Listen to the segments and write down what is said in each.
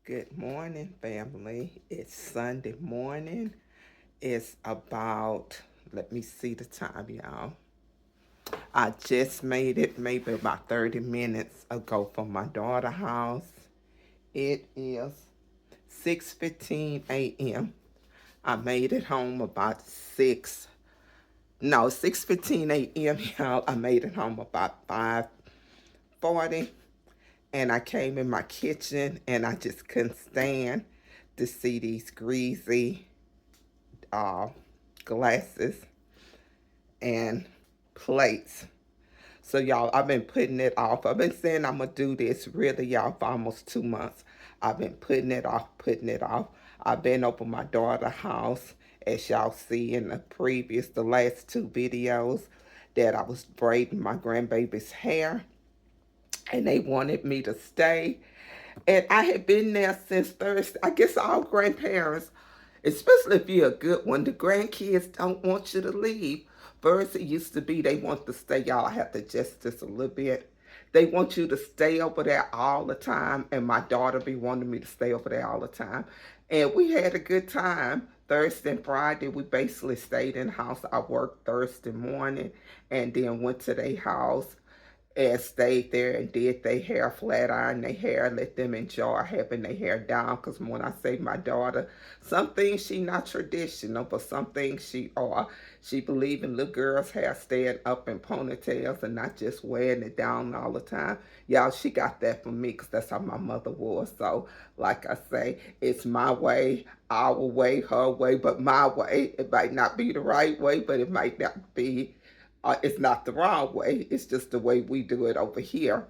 Good morning, family. It's Sunday morning. It's about, let me see the time, y'all. I just made it maybe about 30 minutes ago from my daughter's house. It is 6:15 a.m. I made it home about 6:15 a.m., y'all. I made it home about 5:40, and I came in my kitchen and I just couldn't stand to see these greasy uh, glasses and plates. So y'all, I've been putting it off. I've been saying I'm gonna do this really, y'all, for almost 2 months. I've been putting it off, putting it off. I've been over my daughter's house, as y'all see in the last two videos, that I was braiding my grandbaby's hair, and they wanted me to stay. And I had been there since Thursday. I guess all grandparents, especially if you're a good one, the grandkids don't want you to leave. First, it used to be they want to stay. Y'all, I have to adjust this a little bit. They want you to stay over there all the time, and my daughter be wanting me to stay over there all the time. And we had a good time. Thursday and Friday, we basically stayed in the house. I worked Thursday morning and then went to their house and stayed there and did their hair, flat iron their hair, let them enjoy having their hair down. Because when I say my daughter, some things she not traditional, but some things she are. She believe in little girls' hair staying up in ponytails and not just wearing it down all the time. Y'all, she got that from me because that's how my mother was. So, like I say, it's my way, our way, her way, but my way. It might not be the right way, but it might not be it's not the wrong way. It's just the way we do it over here.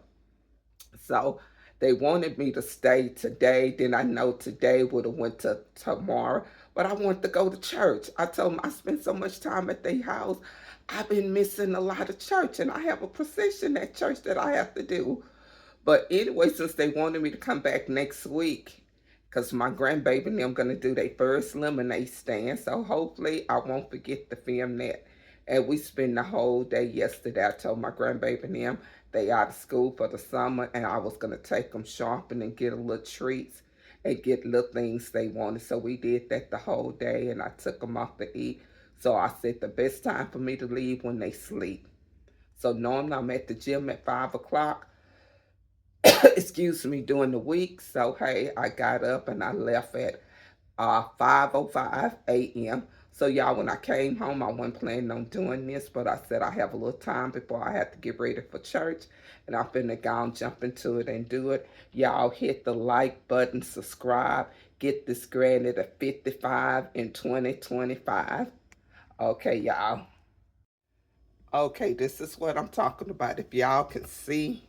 So they wanted me to stay today. Then I know today would have went to tomorrow, but I wanted to go to church. I told them I spent so much time at their house. I've been missing a lot of church, and I have a procession at church that I have to do. But anyway, since they wanted me to come back next week, because my grandbaby and them going to do their first lemonade stand, so hopefully I won't forget to film that. And we spent the whole day yesterday. I told my grandbaby and them they out of school for the summer, and I was going to take them shopping and get a little treats and get little things they wanted. So we did that the whole day, and I took them off to eat. So I said the best time for me to leave when they sleep. So normally I'm at the gym at 5 o'clock. Excuse me, during the week. So hey, I got up and I left at 5:05 a.m. So y'all, when I came home, I wasn't planning on doing this, but I said I have a little time before I have to get ready for church, and I'm finna go and jump into it and do it. Y'all hit the like button, subscribe, get this granted at 55 in 2025. Okay, y'all. Okay, this is what I'm talking about. If y'all can see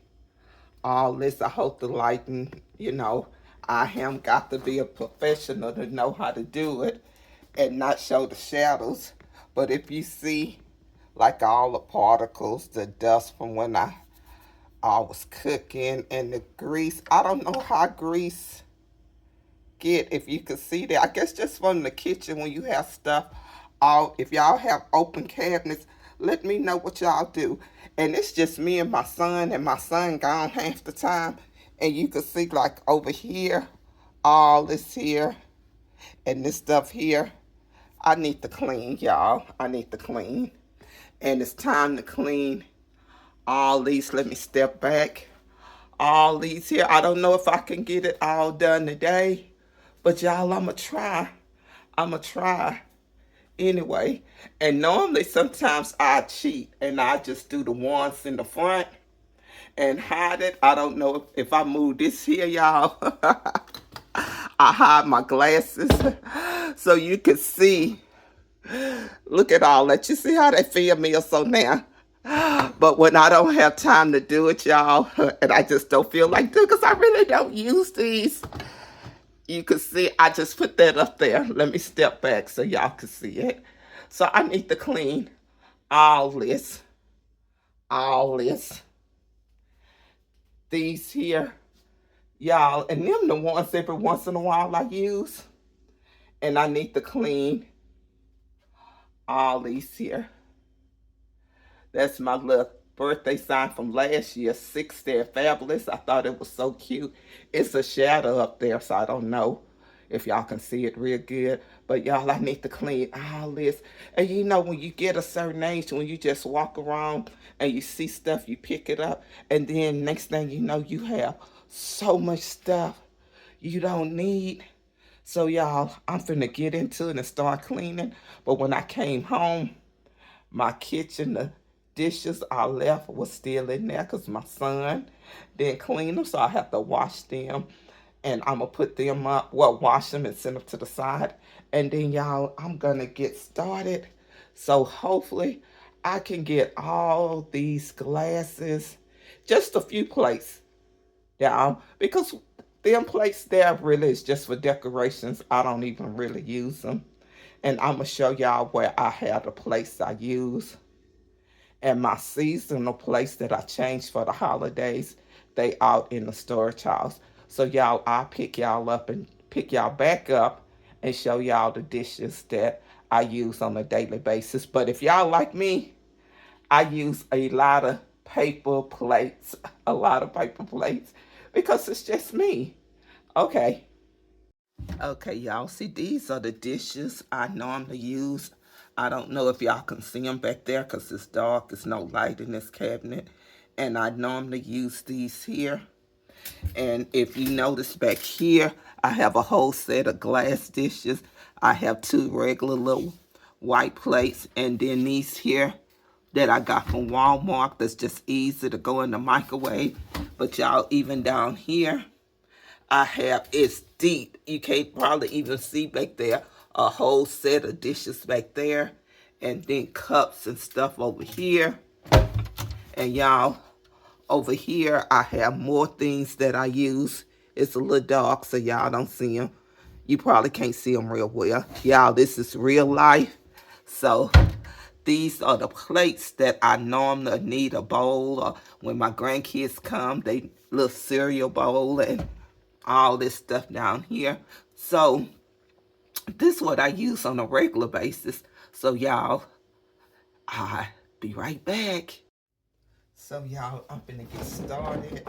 all this. I hope the lighting, I am got to be a professional to know how to do it and not show the shadows. But if you see like all the particles, the dust from when I was cooking and the grease, I don't know how grease get, if you can see that. I guess just from the kitchen when you have stuff out. If y'all have open cabinets, let me know what y'all do. And it's just me and my son gone half the time. And you can see like over here, all this here and this stuff here. I need to clean, y'all. I need to clean. And it's time to clean all these. Let me step back. All these here. I don't know if I can get it all done today. But y'all, I'ma try. I'ma try anyway. And normally sometimes I cheat and I just do the ones in the front and hide it. I don't know if I move this here, y'all. I hide my glasses so you can see. Look at all that. You see how they feel me or so now. But when I don't have time to do it, y'all, and I just don't feel like doing, because I really don't use these. You can see I just put that up there. Let me step back so y'all can see it. So I need to clean all this, all this, these here, y'all, and them the ones every once in a while I use. And I need to clean all these here. That's my little birthday sign from last year, 60 at Fabulous. I thought it was so cute. It's a shadow up there, so I don't know if y'all can see it real good. But y'all, I need to clean all this. And you know, when you get a certain age, when you just walk around and you see stuff, you pick it up. And then next thing you know, you have so much stuff you don't need. So y'all, I'm finna get into it and start cleaning. But when I came home, my kitchen, the dishes I left was still in there because my son didn't clean them, so I have to wash them. And I'm going to put them up, well, wash them and send them to the side. And then, y'all, I'm going to get started. So hopefully I can get all these glasses, just a few plates, y'all, because them plates there really is just for decorations. I don't even really use them. And I'm going to show y'all where I have the plates I use. And my seasonal plates that I changed for the holidays, they out in the storage house. So y'all, I'll pick y'all up and pick y'all back up and show y'all the dishes that I use on a daily basis. But if y'all like me, I use a lot of paper plates, because it's just me. Okay. Okay, y'all, see, these are the dishes I normally use. I don't know if y'all can see them back there because it's dark. There's no light in this cabinet. And I normally use these here. And if you notice back here, I have a whole set of glass dishes. I have 2 regular little white plates. And then these here that I got from Walmart that's just easy to go in the microwave. But y'all, even down here, I have, it's deep. You can't probably even see back there, a whole set of dishes back there. And then cups and stuff over here. And y'all, over here, I have more things that I use. It's a little dark, so y'all don't see them. You probably can't see them real well. Y'all, this is real life. So these are the plates that I normally need a bowl. Or when my grandkids come, they little cereal bowl and all this stuff down here. So this is what I use on a regular basis. So y'all, I'll be right back. So y'all, I'm gonna get started.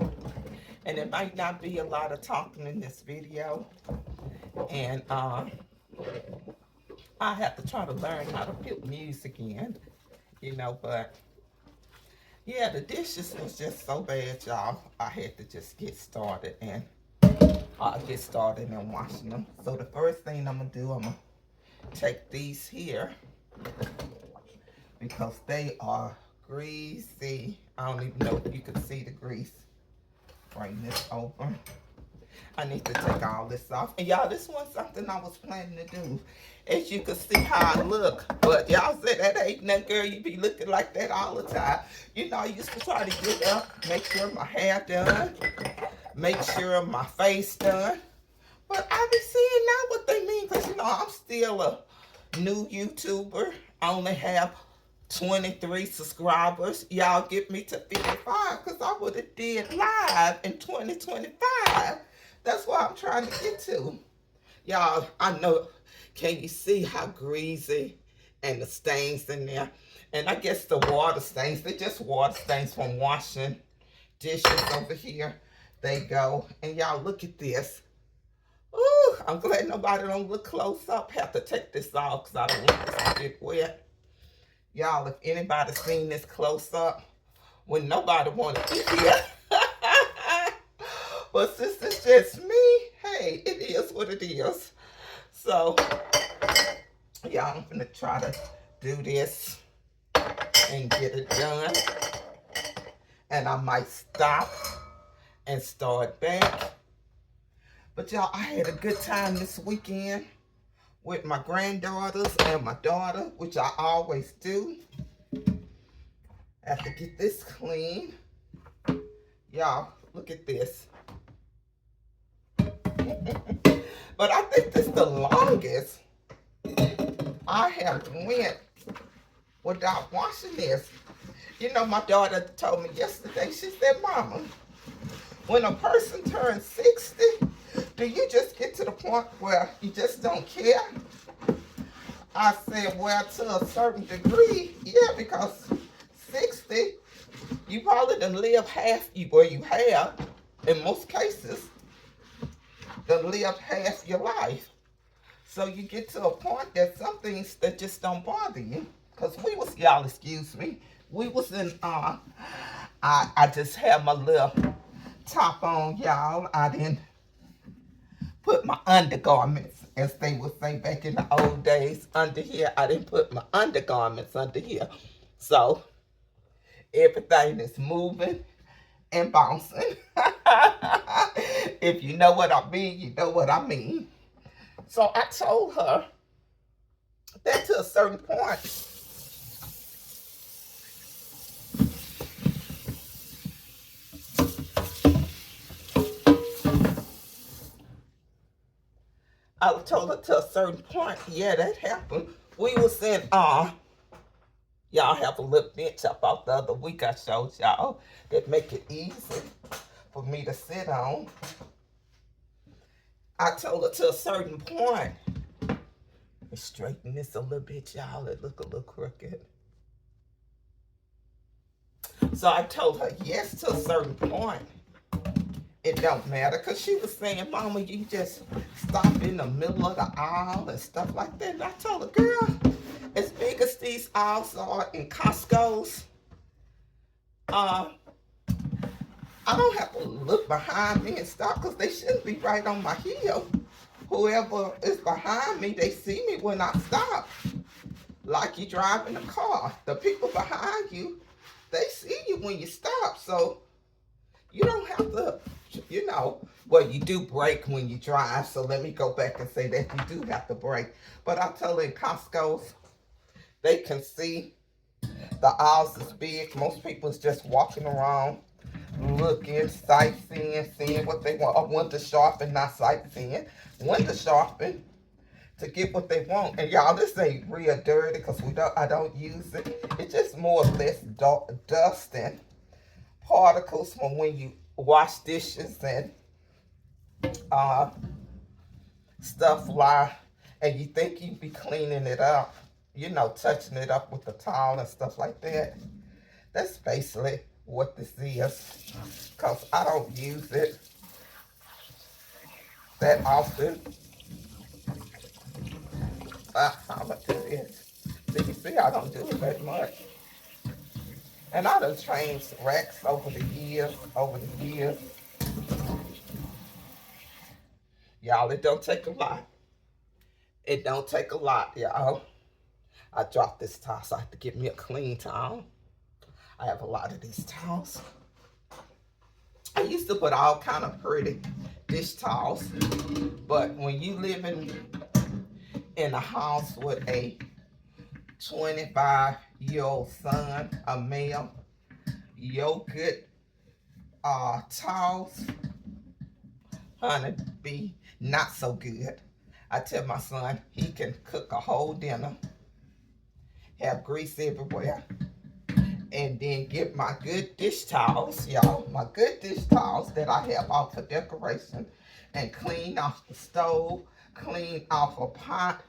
And it might not be a lot of talking in this video. And I have to try to learn how to put music in, you know, but yeah, the dishes was just so bad, y'all. I had to just get started and get started in washing them. So the first thing I'm gonna do, I'm gonna take these here because they are greasy. I don't even know if you can see the grease. Bring this over. I need to take all this off. And y'all, this was something I was planning to do. As you can see how I look. But y'all said that ain't nothing, girl. You be looking like that all the time. You know, I used to try to get up, make sure my hair done, make sure my face done. But I be seeing now what they mean. Because, you know, I'm still a new YouTuber. I only have 23 subscribers. Y'all get me to 55 because I would have did live in 2025. That's what I'm trying to get to. Y'all, I know, can you see how greasy and the stains in there? And I guess the water stains, they're just water stains from washing dishes over here. They go. And y'all, look at this. Ooh, I'm glad nobody don't look close up. Have to take this off because I don't want this to get wet. Y'all, if anybody seen this close up, when nobody wanted to hear. But since it's just me, hey, it is what it is. So, y'all, I'm gonna try to do this and get it done. And I might stop and start back. But y'all, I had a good time this weekend with my granddaughters and my daughter, which I always do. I have to get this clean. Y'all, look at this. But I think this is the longest I have went without washing this. You know, my daughter told me yesterday, she said, Mama, when a person turns 60, do you just get to the point where you just don't care? I said, well, to a certain degree, yeah, because 60, You probably done live half, well, you have, in most cases, done lived half your life. So you get to a point that some things that just don't bother you. Cause we was, y'all excuse me, we was in, I just had my little top on, y'all. I didn't put my undergarments, as they would say back in the old days, under here. I didn't put my undergarments under here. So everything is moving and bouncing. If you know what I mean, you know what I mean. So I told her that to a certain point, I told her to a certain point, yeah, that happened. We was in, y'all have a little bench up out the other week I showed y'all that make it easy for me to sit on. I told her to a certain point, let's straighten this a little bit, y'all. It look a little crooked. So I told her yes to a certain point. It don't matter, because she was saying, Mama, you just stop in the middle of the aisle and stuff like that. And I told her, girl, as big as these aisles are in Costco's, I don't have to look behind me and stop, because they shouldn't be right on my heel. Whoever is behind me, they see me when I stop. Like you driving a car. The people behind you, they see you when you stop. So you don't have to, you know, well, you do brake when you drive. So let me go back and say that you do have to brake. But I tell you, in Costco's, they can see the aisles is big. Most people is just walking around, looking, sightseeing, seeing what they want. Or window shopping, not sightseeing. Window shopping to get what they want. And y'all, this ain't real dirty because I don't use it. It's just more or less dust and particles from when you wash dishes and stuff like, and you think you be cleaning it up, you know, touching it up with the towel and stuff like that. That's basically what this is, because I don't use it that often. How much it is? So you see, I don't do it that much. And I done changed racks over the years. Y'all, it don't take a lot. It don't take a lot, y'all. I dropped this towel, so I have to get me a clean towel. I have a lot of these towels. I used to put all kind of pretty dish towels, but when you live in a house with a 25-year-old son, a male, your good towels, honey, be not so good. I tell my son he can cook a whole dinner, have grease everywhere, and then get my good dish towels, y'all, my good dish towels that I have out for decoration, and clean off the stove, clean off a pot,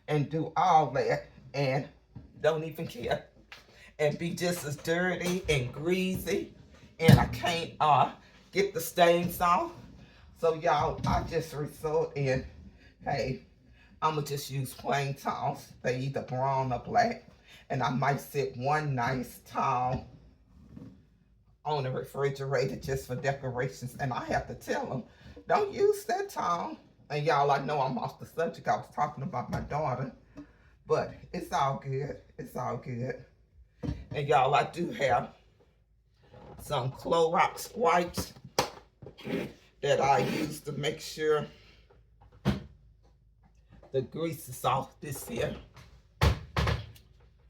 and do all that, and don't even care, and be just as dirty and greasy, and I can't get the stains off. So y'all, I just resort in, hey, I'ma just use plain towels. They either brown or black, and I might set one nice towel on the refrigerator just for decorations, and I have to tell them, don't use that towel. And y'all, I know I'm off the subject. I was talking about my daughter, but it's all good. It's all good. And y'all, I do have some Clorox wipes that I use to make sure the grease is off this here,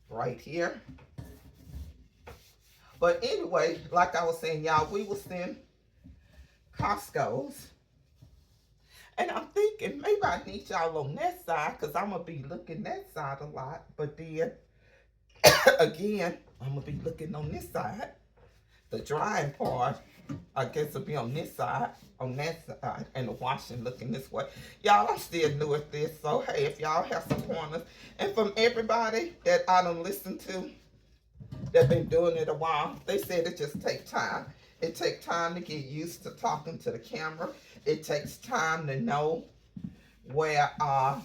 right here. But anyway, like I was saying, y'all, we was in Costco's. And I'm thinking maybe I need y'all on that side, because I'm going to be looking that side a lot. But then, again, I'm going to be looking on this side. The drying part, I guess, will be on this side, on that side, and the washing looking this way. Y'all, I'm still new at this, so hey, if y'all have some pointers, and from everybody that I don't listen to, that been doing it a while. They said it just takes time. It takes time to get used to talking to the camera. It takes time to know where how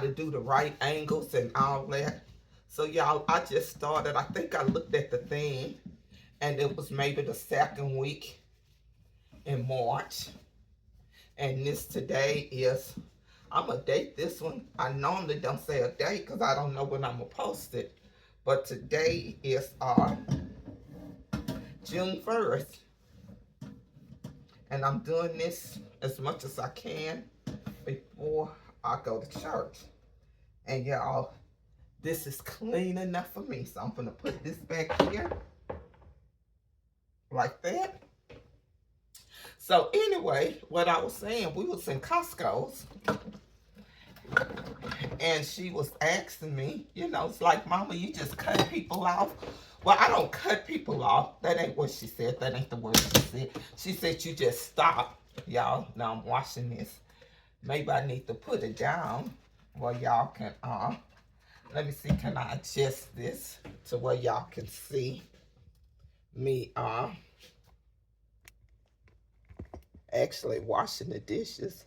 to do the right angles and all that. So y'all, I just started. I think I looked at the thing, and it was maybe the second week in March. And this today is, I'm going to date this one. I normally don't say a date because I don't know when I'm going to post it. But today is June 1st. And I'm doing this as much as I can before I go to church. And y'all, this is clean enough for me. So I'm going to put this back here. Like that. So anyway, what I was saying, we was in Costco's. And she was asking me, you know, it's like, Mama, you just cut people off. Well, I don't cut people off. That ain't what she said. That ain't the word she said. She said you just stop. Y'all, now I'm washing this. Maybe I need to put it down where y'all can, let me see, can I adjust this to where y'all can see me, actually washing the dishes.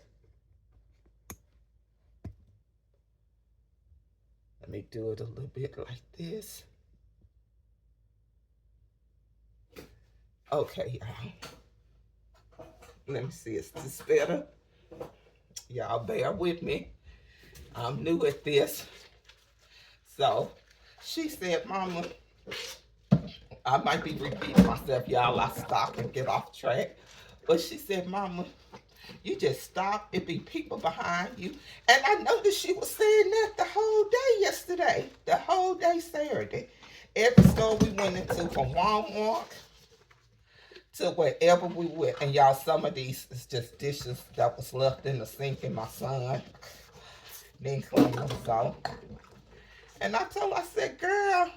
Let me do it a little bit like this. Okay, y'all. Let me see, is this better? Y'all bear with me. I'm new at this. So, she said, Mama, I might be repeating myself, y'all. I stop and get off track. But she said, Mama, you just stop. It be people behind you. And I noticed she was saying that the whole day yesterday. The whole day Saturday. Every store we went into, from Walmart to wherever we went. And y'all, some of these is just dishes that was left in the sink, and my son didn't clean them. So, and I told her, I said, girl,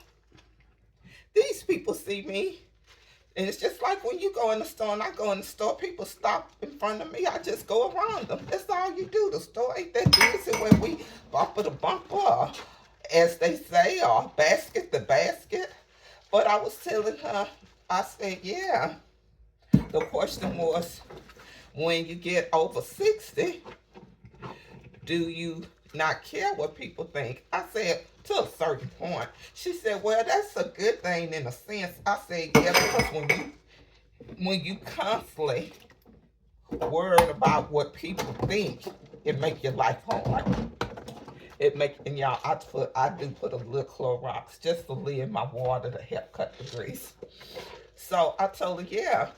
these people see me. And it's just like when you go in the store and I go in the store, people stop in front of me. I just go around them. That's all you do. The store ain't that easy when we bumper to bumper, as they say, or basket to basket. But I was telling her, I said, yeah. The question was, when you get over 60, do you not care what people think? I said, to a certain point. She said, well, that's a good thing in a sense. I said, yeah, because when you constantly worried about what people think, it make your life hard. It make, and y'all, I do put a little Clorox just to lay in my water to help cut the grease. So I told her, yeah,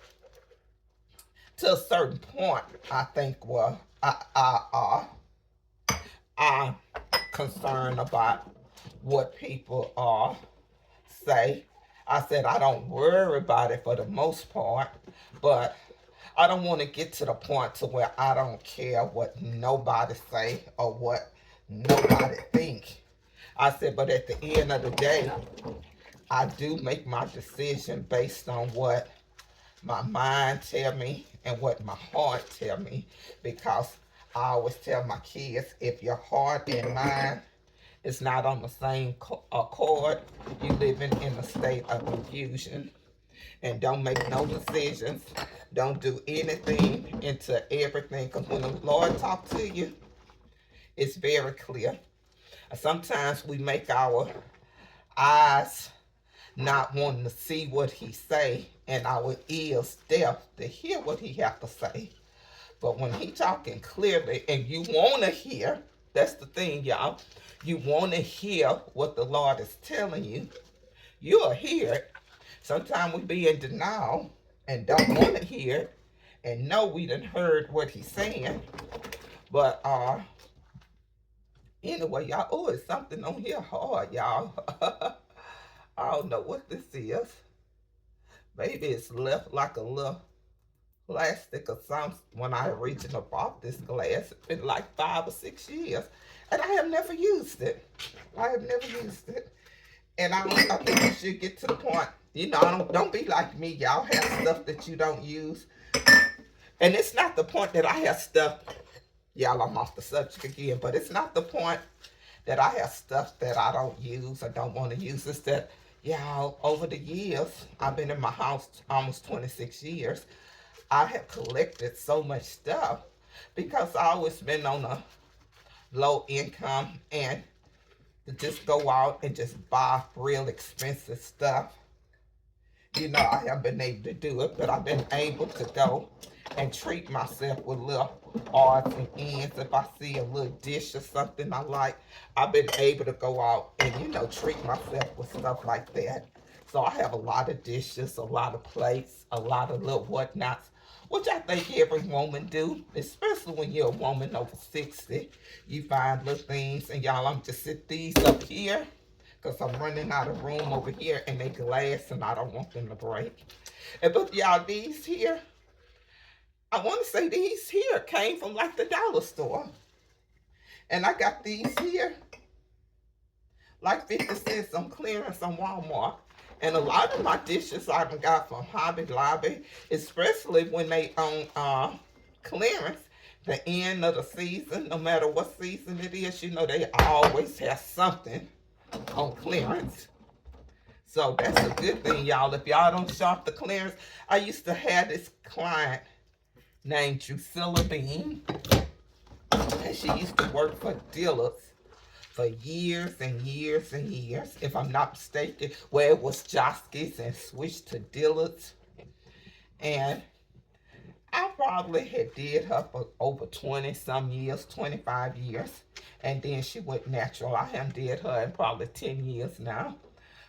to a certain point, I think, well, I'm concerned about what people say. I said I don't worry about it for the most part, but I don't want to get to the point to where I don't care what nobody say or what nobody think. I said, but at the end of the day, I do make my decision based on what my mind tell me and what my heart tell me, because I always tell my kids, if your heart and mind is not on the same accord, you living in a state of confusion. And don't make no decisions. Don't do anything into everything, because when the Lord talks to you, it's very clear. Sometimes we make our eyes not wanting to see what he say, and our ears deaf to hear what he have to say. But when he talking clearly and you want to hear, that's the thing, y'all. You want to hear what the Lord is telling you, you'll hear it. Sometimes we be in denial and don't want to hear it and know we done heard what he's saying. But anyway, y'all, oh, it's something on here hard, y'all. I don't know what this is. Maybe it's left like a little plastic or something. When I originally bought this glass, it's been like 5 or 6 years. And I have never used it. I have never used it. And I think you should get to the point, you know, don't be like me. Y'all have stuff that you don't use. And it's not the point that I have stuff, y'all, I'm off the subject again, but it's not the point that I have stuff that I don't use or don't want to use. It's that Y'all, over the years, I've been in my house almost 26 years. I have collected so much stuff because I always been on a low income and to just go out and just buy real expensive stuff. I have been able to do it, but I've been able to go and treat myself with little odds and ends. If I see a little dish or something I like, I've been able to go out and, treat myself with stuff like that. So I have a lot of dishes, a lot of plates, a lot of little whatnots, which I think every woman do, especially when you're a woman over 60. You find little things, and y'all, I'm just set these up here because I'm running out of room over here and they glass and I don't want them to break. But y'all, these here, I want to say these here came from like the dollar store. And I got these here like 50 cents on clearance on Walmart. And a lot of my dishes I got from Hobby Lobby, especially when they on clearance, the end of the season, no matter what season it is, they always have something on clearance. So that's a good thing, y'all. If y'all don't shop the clearance, I used to have this client named Drusilla Bean, and she used to work for Dillard's for years and years and years, if I'm not mistaken, where it was Joske's and switched to Dillard's. And I probably had did her for over 20 some years, 25 years. And then she went natural. I haven't did her in probably 10 years now.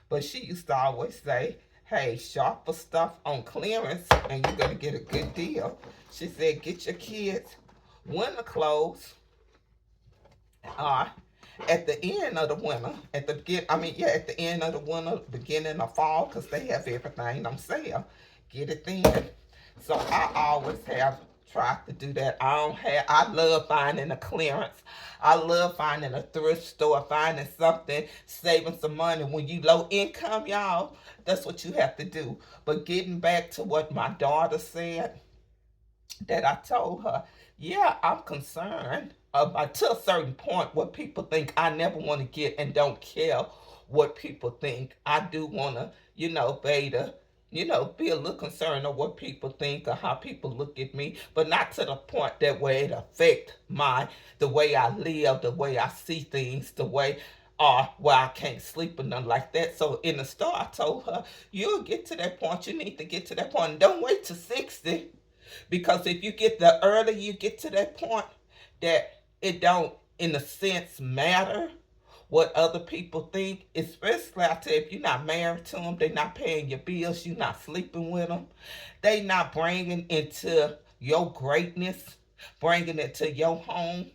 But she used to always say, hey, shop for stuff on clearance and you're going to get a good deal. She said, get your kids winter clothes at the end of the winter, at the end of the winter, beginning of fall, because they have everything on sale. Get it then. So I always have tried to do that. I love finding a clearance. I love finding a thrift store, finding something, saving some money. When you low income, y'all, that's what you have to do. But getting back to what my daughter said, that I told her, yeah, I'm concerned about to a certain point what people think. I never want to get and don't care what people think. I do want to, beta, be a little concerned of what people think or how people look at me, but not to the point that way it affect the way I live, the way I see things, the way where I can't sleep or nothing like that. So in the store, I told her, you'll get to that point. You need to get to that point. And don't wait till 60. Because if you get the earlier you get to that point, that it don't, in a sense, matter what other people think. Especially, I tell you, if you're not married to them, they're not paying your bills, you're not sleeping with them, they not bringing into your greatness, bringing it to your home.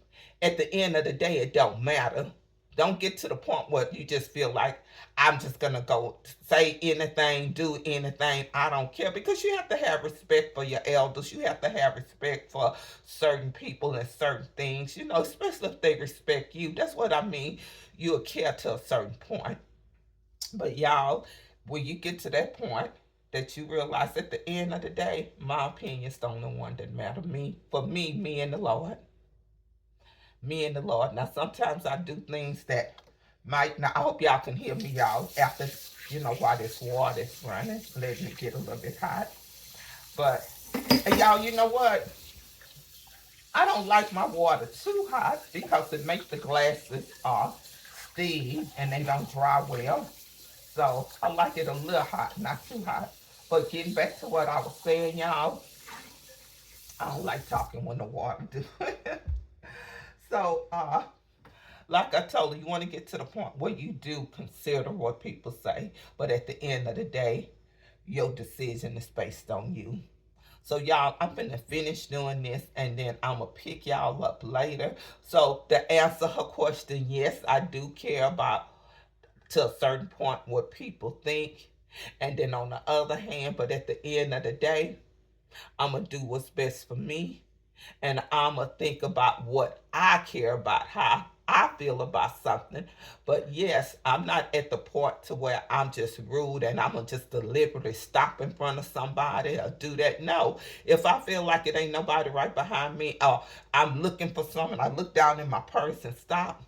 At the end of the day, it don't matter. Don't get to the point where you just feel like I'm just gonna go say anything, do anything. I don't care, because you have to have respect for your elders. You have to have respect for certain people and certain things. Especially if they respect you. That's what I mean. You'll care to a certain point. But y'all, when you get to that point, that you realize at the end of the day, my opinion's the only one that matter. Me and the Lord. Me and the Lord. Now, sometimes I do things that might not. I hope y'all can hear me, y'all, after, while this water is running. Let me get a little bit hot. But, and y'all, you know what? I don't like my water too hot because it makes the glasses steam and they don't dry well. So, I like it a little hot, not too hot. But getting back to what I was saying, y'all, I don't like talking when the water do. So, like I told you, you want to get to the point where you do consider what people say, but at the end of the day, your decision is based on you. So y'all, I'm gonna finish doing this and then I'm gonna pick y'all up later. So to answer her question, yes, I do care about to a certain point what people think. And then on the other hand, but at the end of the day, I'm gonna do what's best for me, and I'm going to think about what I care about, how I feel about something. But yes, I'm not at the point to where I'm just rude and I'm going to just deliberately stop in front of somebody or do that. No, if I feel like it ain't nobody right behind me, or I'm looking for something, I look down in my purse and stop,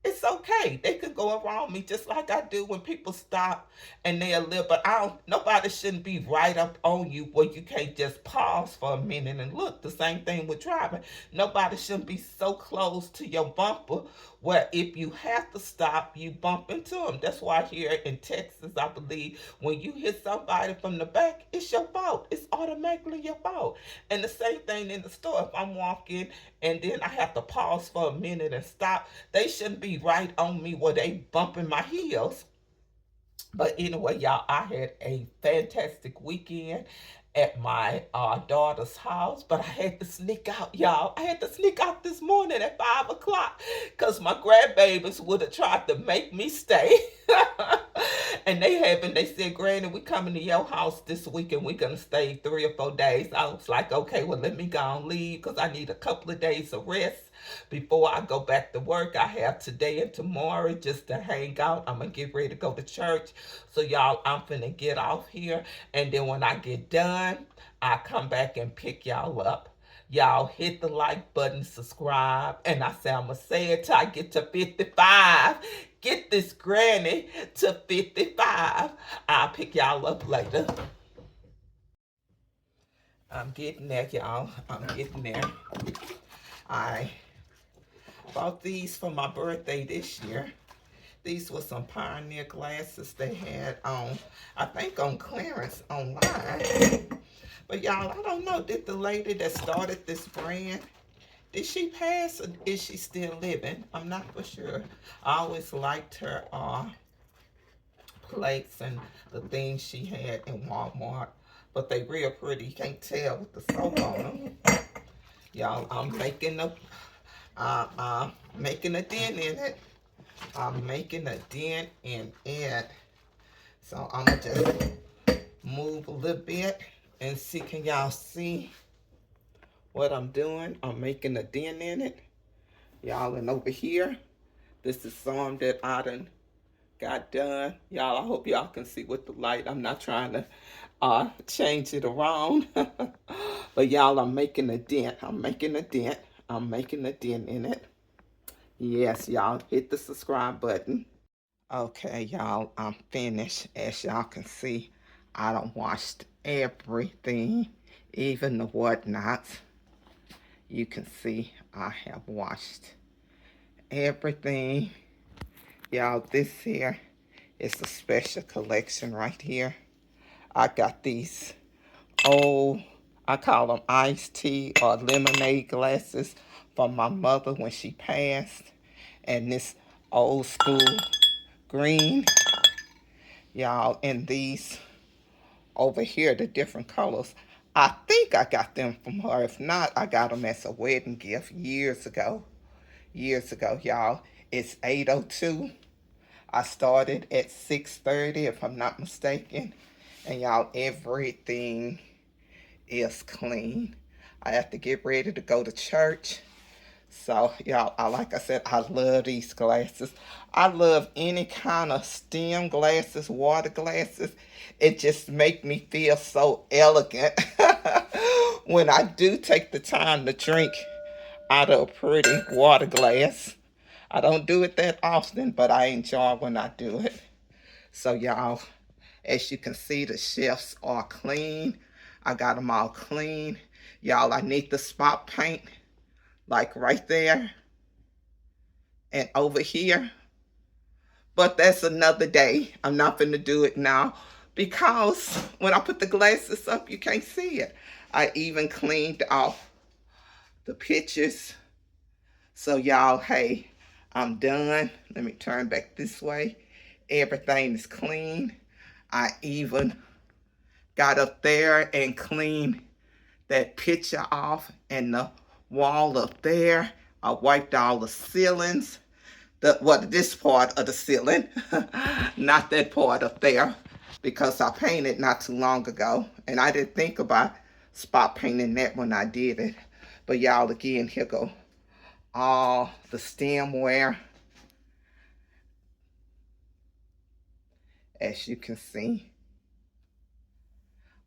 It's okay. They could go around me just like I do when people stop and they'll live. But I don't, nobody shouldn't be right up on you where you can't just pause for a minute and look. The same thing with driving. Nobody shouldn't be so close to your bumper where if you have to stop, you bump into them. That's why here in Texas, I believe when you hit somebody from the back, it's your fault. It's automatically your fault. And the same thing in the store. If I'm walking and then I have to pause for a minute and stop, they shouldn't be right on me where they bumping my heels. But anyway, y'all, I had a fantastic weekend at my daughter's house, but I had to sneak out, y'all. I had to sneak out this morning at 5 o'clock because my grandbabies would have tried to make me stay. And they said, Granny, we coming to your house this week and we're going to stay 3 or 4 days. I was like, okay, well, let me go and leave because I need a couple of days of rest before I go back to work. I have today and tomorrow just to hang out. I'm going to get ready to go to church. So, y'all, I'm finna get off here. And then when I get done, I come back and pick y'all up. Y'all hit the like button, subscribe, and I say I'm going to say it till I get to 55. Get this granny to 55. I'll pick y'all up later. I'm getting there, y'all. I'm getting there. I bought these for my birthday this year. These were some Pioneer glasses they had on, I think on clearance online. But y'all, I don't know, did the lady that started this brand, did she pass or is she still living? I'm not for sure. I always liked her plates and the things she had in Walmart. But they real pretty. You can't tell with the soap on them. Y'all, I'm making a dent in it. I'm making a dent in it. So I'm gonna just move a little bit and see, can y'all see what I'm doing? I'm making a dent in it. Y'all, and over here, this is some that I done got done. Y'all, I hope y'all can see with the light. I'm not trying to change it around. But y'all, I'm making a dent. I'm making a dent. I'm making a dent in it. Yes, y'all, hit the subscribe button. Okay, y'all, I'm finished. As y'all can see, I done washed everything, even the whatnots. You can see I have washed everything. Y'all, this here is a special collection right here. I got these old, I call them iced tea or lemonade glasses from my mother when she passed. And this old school green, y'all, and these over here, the different colors. I think I got them from her. If not, I got them as a wedding gift years ago. Years ago, y'all. It's 8:02. I started at 6:30, if I'm not mistaken. And y'all, everything is clean. I have to get ready to go to church. So, y'all, like I said, I love these glasses. I love any kind of stem glasses, water glasses. It just make me feel so elegant when I do take the time to drink out of a pretty water glass. I don't do it that often, but I enjoy when I do it. So, y'all, as you can see, the shelves are clean. I got them all clean. Y'all, I need the spot paint, like right there and over here. But that's another day. I'm not going to do it now because when I put the glasses up, you can't see it. I even cleaned off the pictures. So y'all, hey, I'm done. Let me turn back this way. Everything is clean. I even got up there and cleaned that picture off and the wall up there. I wiped all the ceilings. This part of the ceiling, not that part up there, because I painted not too long ago, and I didn't think about spot painting that when I did it. But y'all, again, here go all the stemware, as you can see.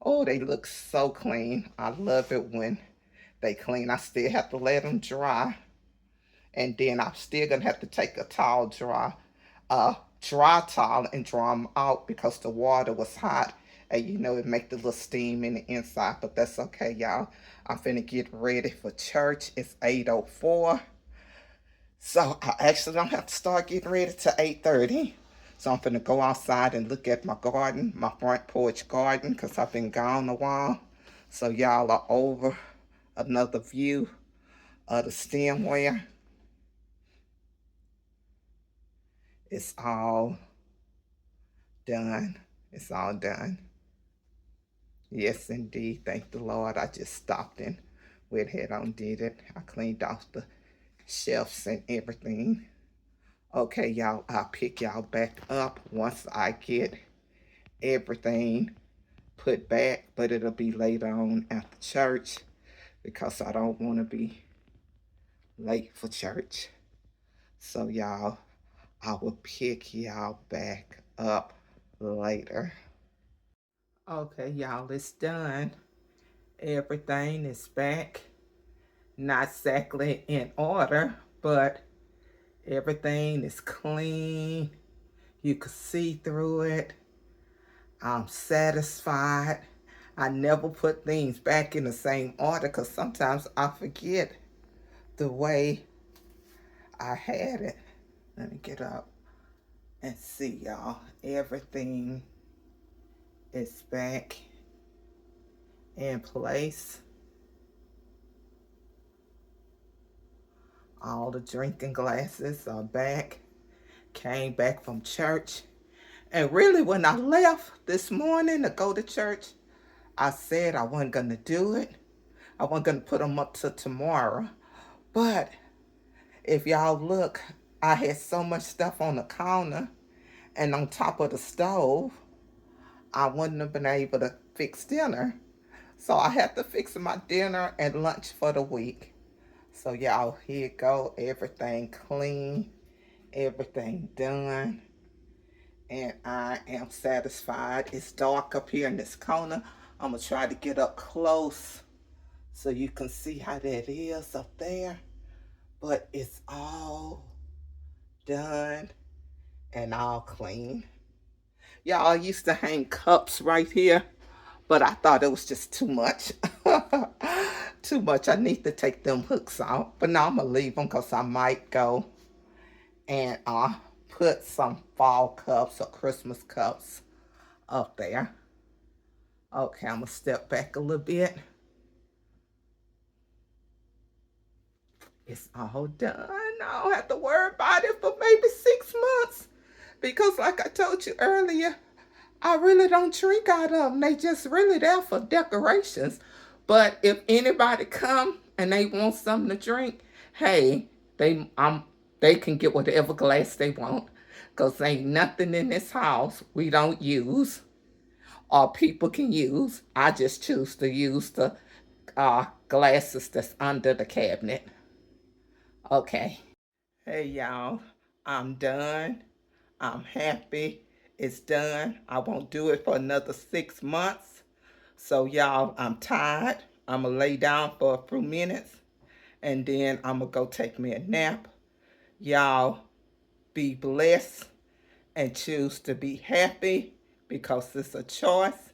Oh, they look so clean. I love it when they clean. I still have to let them dry. And then I'm still gonna have to take a dry towel and draw them out because the water was hot. And you know, it make the little steam in the inside, but that's okay, y'all. I'm finna get ready for church. It's 8:04. So I actually don't have to start getting ready till 8:30. So I'm finna go outside and look at my garden, my front porch garden, because I've been gone a while. So y'all are over another view of the stemware. It's all done. It's all done. Yes, indeed. Thank the Lord. I just stopped and went ahead and did it. I cleaned off the shelves and everything. Okay, y'all, I'll pick y'all back up once I get everything put back, but it'll be later on after church because I don't want to be late for church. So, y'all, I will pick y'all back up later. Okay, y'all, it's done. Everything is back. Not exactly in order, but everything is clean. You can see through it. I'm satisfied. I never put things back in the same order because sometimes I forget the way I had it. Let me get up and see, y'all. Everything is back in place. All the drinking glasses are back. Came back from church. And really, when I left this morning to go to church, I said I wasn't going to do it. I wasn't going to put them up to tomorrow. But if y'all look, I had so much stuff on the counter and on top of the stove, I wouldn't have been able to fix dinner. So I had to fix my dinner and lunch for the week. So y'all, here you go. Everything clean, everything done. And I am satisfied. It's dark up here in this corner. I'm going to try to get up close so you can see how that is up there. But it's all done and all clean. Y'all, I used to hang cups right here, but I thought it was just too much. Too much. I need to take them hooks out. But now I'm going to leave them because I might go and put some fall cups or Christmas cups up there. Okay, I'm going to step back a little bit. It's all done. I don't have to worry about it for maybe 6 months. Because like I told you earlier, I really don't drink out of them. They just really there for decorations. But if anybody come and they want something to drink, hey, they can get whatever glass they want. Because ain't nothing in this house we don't use or people can use. I just choose to use the glasses that's under the cabinet. Okay. Hey, y'all. I'm done. I'm happy. It's done. I won't do it for another 6 months. So, y'all, I'm tired. I'm going to lay down for a few minutes. And then I'm going to go take me a nap. Y'all, be blessed and choose to be happy because it's a choice.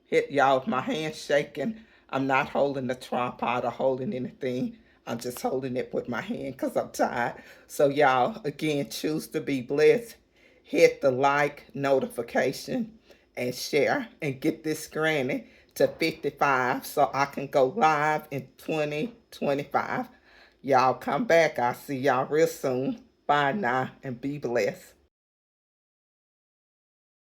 Hit y'all with my hand shaking. I'm not holding the tripod or holding anything. I'm just holding it with my hand because I'm tired. So y'all, again, choose to be blessed. Hit the like, notification, and share. And get this granny to 55 so I can go live in 2025. Y'all come back. I'll see y'all real soon. Bye now and be blessed.